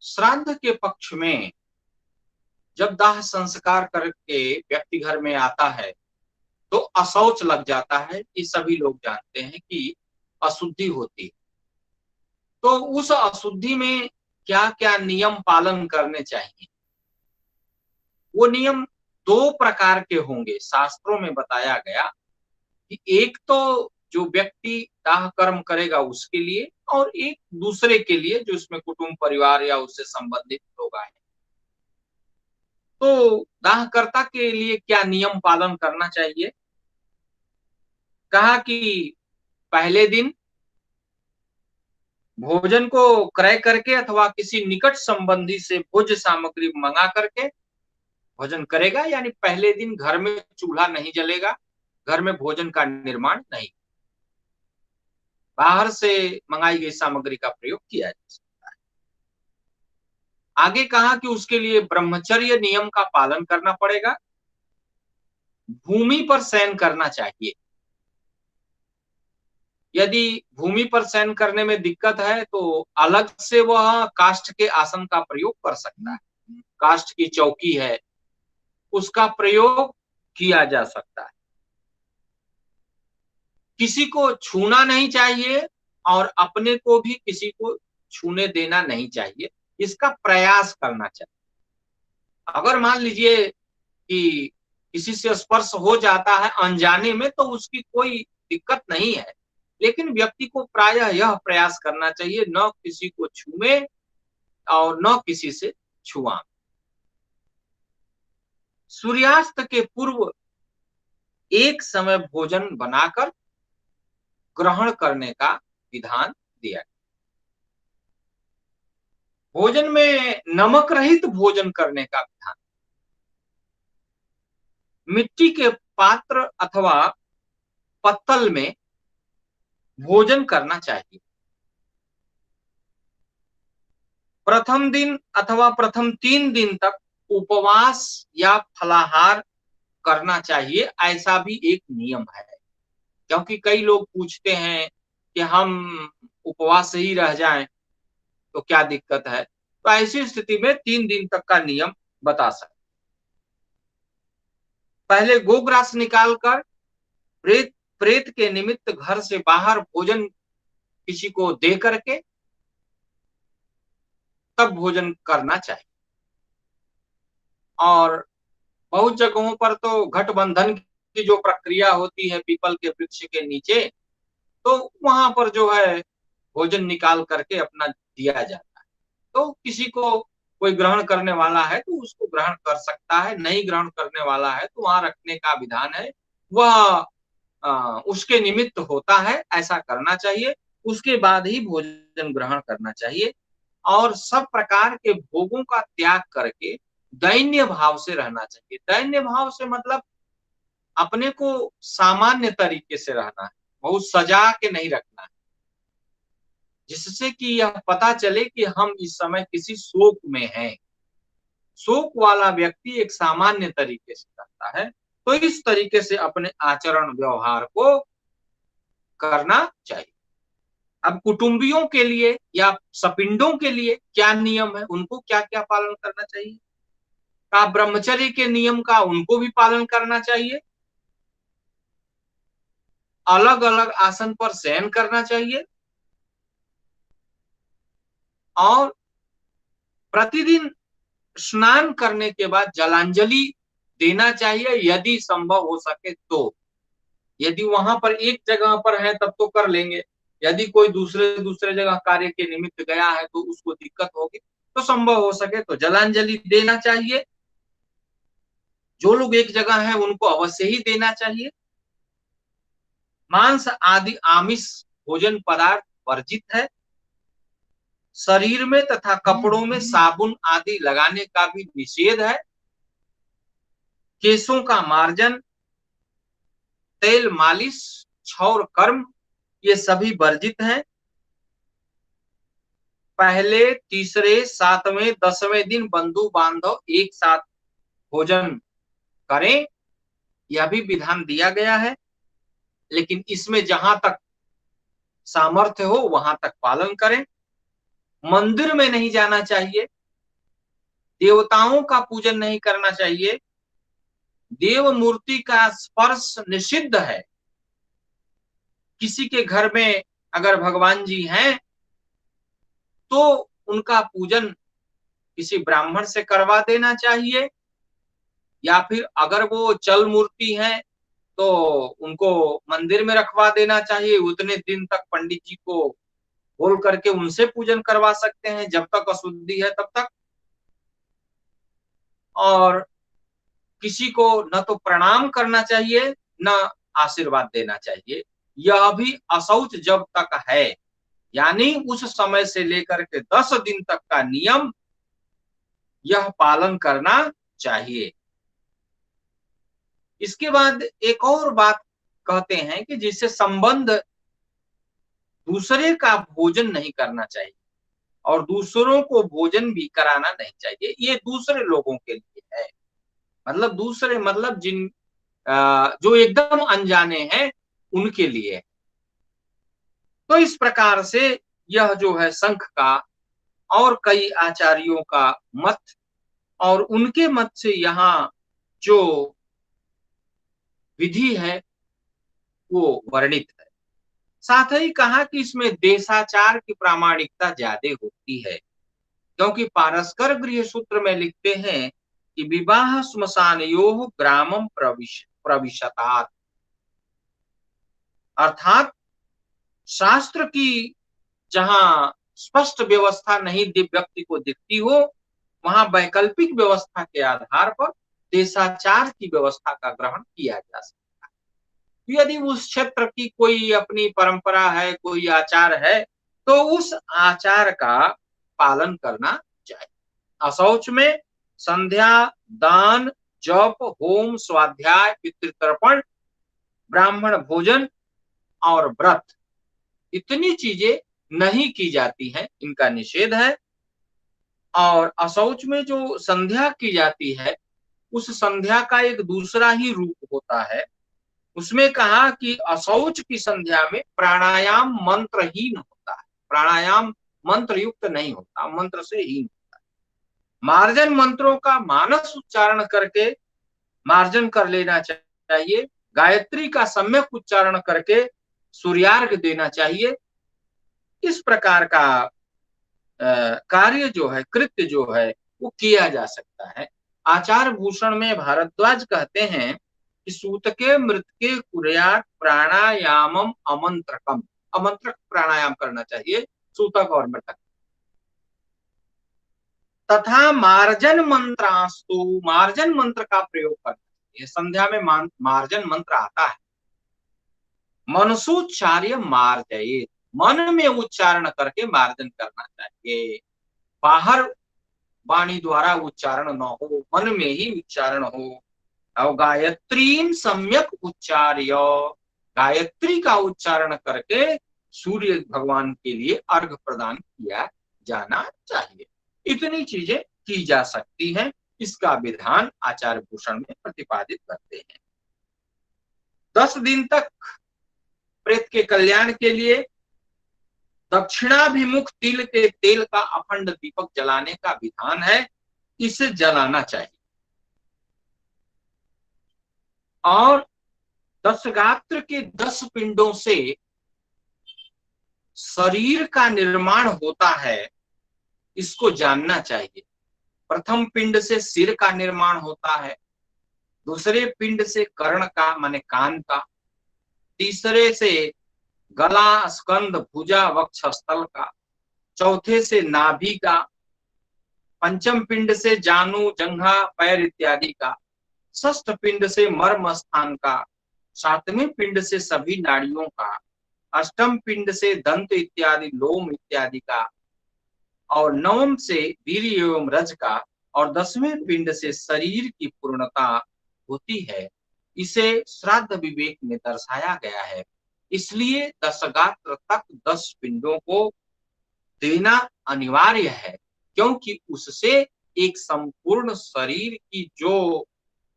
श्राद्ध के पक्ष में जब दाह संस्कार करके व्यक्ति घर में आता है तो अशौच लग जाता है। ये सभी लोग जानते हैं कि अशुद्धि होती है। तो उस अशुद्धि में क्या क्या नियम पालन करने चाहिए? वो नियम दो प्रकार के होंगे, शास्त्रों में बताया गया कि एक तो जो व्यक्ति दाह कर्म करेगा उसके लिए, और एक दूसरे के लिए जो उसमें कुटुंब परिवार या उससे संबंधित लोग आए। तो दाहकर्ता के लिए क्या नियम पालन करना चाहिए? कहा कि पहले दिन भोजन को क्रय करके अथवा किसी निकट संबंधी से भोज्य सामग्री मंगा करके भोजन करेगा, यानी पहले दिन घर में चूल्हा नहीं जलेगा, घर में भोजन का निर्माण नहीं, बाहर से मंगाई गई सामग्री का प्रयोग किया जा सकता है। आगे कहा कि उसके लिए ब्रह्मचर्य नियम का पालन करना पड़ेगा, भूमि पर शयन करना चाहिए। यदि भूमि पर शयन करने में दिक्कत है तो अलग से वह काष्ठ के आसन का प्रयोग कर सकता है। काष्ठ की चौकी है, उसका प्रयोग किया जा सकता है। किसी को छूना नहीं चाहिए और अपने को भी किसी को छूने देना नहीं चाहिए, इसका प्रयास करना चाहिए। अगर मान लीजिए कि किसी से स्पर्श हो जाता है अनजाने में तो उसकी कोई दिक्कत नहीं है, लेकिन व्यक्ति को प्रायः यह प्रयास करना चाहिए न किसी को छूए और न किसी से छुआ। सूर्यास्त के पूर्व एक समय भोजन बनाकर ग्रहण करने का विधान दिया। भोजन में नमक रहित भोजन करने का विधान। मिट्टी के पात्र अथवा पत्तल में भोजन करना चाहिए। प्रथम दिन अथवा प्रथम 3 दिन तक उपवास या फलाहार करना चाहिए, ऐसा भी एक नियम है। क्योंकि कई लोग पूछते हैं कि हम उपवास ही रह जाएं तो क्या दिक्कत है, तो ऐसी स्थिति में 3 दिन तक का नियम बता सकते। पहले गोग्रास निकालकर प्रेत प्रेत के निमित्त घर से बाहर भोजन किसी को दे करके तब भोजन करना चाहिए। और बहुत जगहों पर तो घटबंधन की जो प्रक्रिया होती है पीपल के वृक्ष के नीचे, तो वहां पर जो है भोजन निकाल करके अपना दिया जाता है। तो किसी को कोई ग्रहण करने वाला है तो उसको ग्रहण कर सकता है, नहीं ग्रहण करने वाला है तो वहां रखने का विधान है, वह उसके निमित्त होता है, ऐसा करना चाहिए। उसके बाद ही भोजन ग्रहण करना चाहिए और सब प्रकार के भोगों का त्याग करके दैन्य भाव से रहना चाहिए। दैन्य भाव से मतलब अपने को सामान्य तरीके से रहना है, बहुत सजा के नहीं रखना है, जिससे कि यह पता चले कि हम इस समय किसी शोक में हैं। शोक वाला व्यक्ति एक सामान्य तरीके से रहता है, तो इस तरीके से अपने आचरण व्यवहार को करना चाहिए। अब कुटुंबियों के लिए या सपिंडों के लिए क्या नियम है, उनको क्या क्या पालन करना चाहिए? का ब्रह्मचर्य के नियम का उनको भी पालन करना चाहिए, अलग अलग आसन पर शयन करना चाहिए और प्रतिदिन स्नान करने के बाद जलांजलि देना चाहिए यदि संभव हो सके तो। यदि वहां पर एक जगह पर है तब तो कर लेंगे, यदि कोई दूसरे दूसरे जगह कार्य के निमित्त गया है तो उसको दिक्कत होगी, तो संभव हो सके तो जलांजलि देना चाहिए। जो लोग एक जगह है उनको अवश्य ही देना चाहिए। मांस आदि आमिष भोजन पदार्थ वर्जित है। शरीर में तथा कपड़ों में साबुन आदि लगाने का भी निषेध है। केशों का मार्जन, तेल मालिश, क्षौर कर्म ये सभी वर्जित हैं। पहले, तीसरे, 7वें, 10वें दिन बंधु बांधव एक साथ भोजन करें, यह भी विधान दिया गया है, लेकिन इसमें जहां तक सामर्थ्य हो वहां तक पालन करें। मंदिर में नहीं जाना चाहिए, देवताओं का पूजन नहीं करना चाहिए, देव मूर्ति का स्पर्श निषिद्ध है। किसी के घर में अगर भगवान जी हैं तो उनका पूजन किसी ब्राह्मण से करवा देना चाहिए, या फिर अगर वो चल मूर्ति है तो उनको मंदिर में रखवा देना चाहिए। उतने दिन तक पंडित जी को बोल करके उनसे पूजन करवा सकते हैं जब तक अशुद्धि है तब तक। और किसी को न तो प्रणाम करना चाहिए न आशीर्वाद देना चाहिए। यह भी अशौच जब तक है, यानी उस समय से लेकर के 10 दिन तक का नियम यह पालन करना चाहिए। इसके बाद एक और बात कहते हैं कि जिससे संबंध, दूसरे का भोजन नहीं करना चाहिए और दूसरों को भोजन भी कराना नहीं चाहिए। ये दूसरे लोगों के लिए है, मतलब दूसरे मतलब जो एकदम अनजाने हैं उनके लिए। तो इस प्रकार से यह जो है संघ का और कई आचार्यों का मत, और उनके मत से यहाँ जो विधि है वो वर्णित है। साथ ही कहा कि इसमें देशाचार की प्रामाणिकता ज्यादा होती है, क्योंकि पारस्कर गृह सूत्र में लिखते हैं कि विवाह श्मशानयोः ग्रामम प्रविशतात्, अर्थात शास्त्र की जहां स्पष्ट व्यवस्था नहीं व्यक्ति को दिखती हो, वहां वैकल्पिक व्यवस्था के आधार पर देशाचार की व्यवस्था का ग्रहण किया जा सकता है। यदि उस क्षेत्र की कोई अपनी परंपरा है, कोई आचार है, तो उस आचार का पालन करना चाहिए। अशौच में संध्या, दान, जप, होम, स्वाध्याय, पितृतर्पण, ब्राह्मण भोजन और व्रत, इतनी चीजें नहीं की जाती हैं, इनका निषेध है। और अशौच में जो संध्या की जाती है, उस संध्या का एक दूसरा ही रूप होता है। उसमें कहा कि अशौच की संध्या में प्राणायाम मंत्रहीन होता है, प्राणायाम मंत्र युक्त नहीं होता, मंत्र से हीन होता है। मार्जन मंत्रों का मानस उच्चारण करके मार्जन कर लेना चाहिए। गायत्री का सम्यक उच्चारण करके सूर्यार्घ देना चाहिए। इस प्रकार का कार्य जो है, कृत्य जो है, वो किया जा सकता है। आचार भूषण में भारद्वाज कहते हैं कि सूतके मृतके कुर्यात् प्राणायामम अमंत्रकम, अमंत्रक प्राणायाम करना चाहिए सूतक और मृतक। तथा मार्जन मंत्रास्तु, मार्जन मंत्र का प्रयोग करना चाहिए। संध्या में मार्जन मंत्र आता है। मनसोच्चार्य मार्जयेत्, मन में उच्चारण करके मार्जन करना चाहिए। बाहर वाणी द्वारा उच्चारण न हो, मन में ही उच्चारण हो। और गायत्री सम्यक उच्चार्य, गायत्री का उच्चारण करके सूर्य भगवान के लिए अर्घ प्रदान किया जाना चाहिए। इतनी चीजें की जा सकती हैं। इसका विधान आचार्य भूषण में प्रतिपादित करते हैं। 10 दिन तक प्रेत के कल्याण के लिए दक्षिणाभिमुख तिल के तेल का अखंड दीपक जलाने का विधान है, इसे जलाना चाहिए। और 10 गात्र के 10 पिंडों से शरीर का निर्माण होता है, इसको जानना चाहिए। प्रथम पिंड से सिर का निर्माण होता है, दूसरे पिंड से कर्ण का माने कान का, तीसरे से गला, स्कंद, भुजा, वक्षस्थल का, चौथे से नाभि का, पंचम पिंड से जानु, जंघा, पैर इत्यादि का, षष्ठ पिंड से मर्म स्थान का, सातवें पिंड से सभी नाड़ियों का, अष्टम पिंड से दंत इत्यादि लोम इत्यादि का, और नवम से वीर्य एवं रज का, और 10वें पिंड से शरीर की पूर्णता होती है। इसे श्राद्ध विवेक में दर्शाया गया है। इसलिए 10 गात्र तक 10 पिंडों को देना अनिवार्य है, क्योंकि उससे एक संपूर्ण शरीर की जो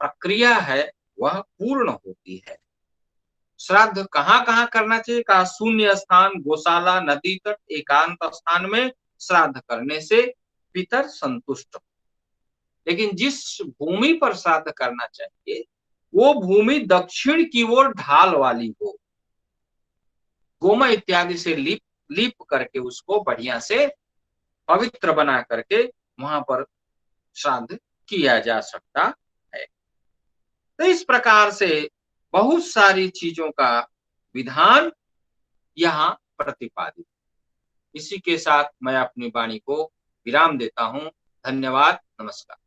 प्रक्रिया है वह पूर्ण होती है। श्राद्ध कहाँ कहाँ करना चाहिए? कहा शून्य स्थान, गौशाला, नदी तट, एकांत स्थान में श्राद्ध करने से पितर संतुष्ट हो। लेकिन जिस भूमि पर श्राद्ध करना चाहिए वो भूमि दक्षिण की ओर ढाल वाली हो, गोमय इत्यादि से लीप करके उसको बढ़िया से पवित्र बना करके वहां पर श्राद्ध किया जा सकता है। तो इस प्रकार से बहुत सारी चीजों का विधान यहाँ प्रतिपादित। इसी के साथ मैं अपनी वाणी को विराम देता हूं। धन्यवाद, नमस्कार।